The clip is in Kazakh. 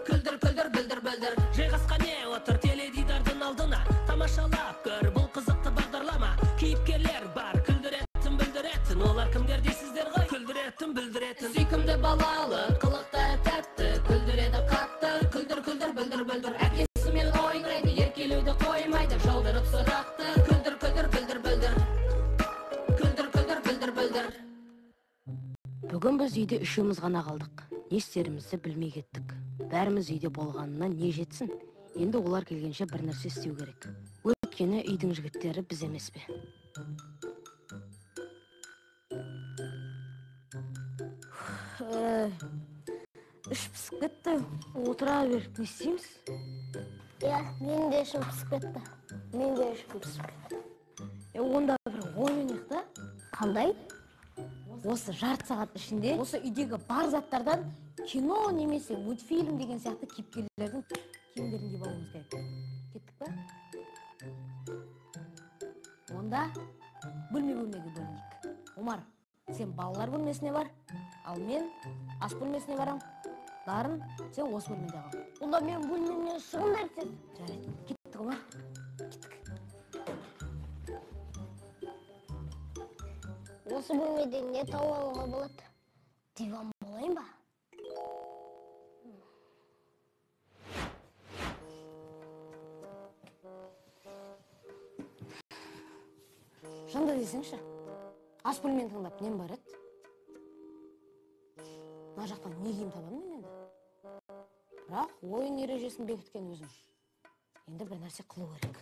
күлдір күлдір бүлдір бүлдір. Жайғасқан не отыр теледидардың алдына, тамашалап көр бұл қызықты бағдарлама. Кейіпкерлер бар күлдіретін бүлдіретін, олар кімдер дейсіздер ғой? Күлдіретін бүлдіретін, сүйкімді балалы қылықты тәтті, күлдіреді қатты, күлдір күлдір бүлдір бүлдір. Әкесімен ойнайды, еркелеуді қоймайды, жаудырып сұрақты, күлдір күлдір бүлдір бүлдір. Күлдір күлдір бүлдір бүлдір. Бүгін біз үйде үшеуміз ғана қалдық. Не істерімізді білмей кеттік. Бәріміз үйде болғанына не жетсін? Енді олар келгенше бір нәрсе істеу керек. Өйткені үйдің жігіттері біз емес пе? Іш пісіп кетті. Отыра беріп не істейміз? Иә, мен де ішім пісіп кетті. Мен де ішім пісіп кетті. Онда бір ойын ойнайық та? Қандай? Осы жарты сағат ішінде осы үйдегі бар заттардан кино немесе мультфильм деген сияқты кейіпкерлердің киімдерін киіп алуымыз керек. Кеттік па? Онда бөлмеге бөлінейік. Омар, сен балалар бөлмесіне бар, ал мен ас бөлмесіне барам. Дарын, сен осы бөлмеде қал. Онда мен бөлмемнен шығын әрсен. Жарайды, кеттік, Омар. Кеттік. Осы бөлмеде не тауып алуға болады? Диван болайын ба? Жанда десеңші, ас бөлмені таңдап нем бар еді? Мына жақтан не киім табамын мен енді? Бірақ ойын ережесін бекіткен өзім. Енді бір нәрсе қылу керек.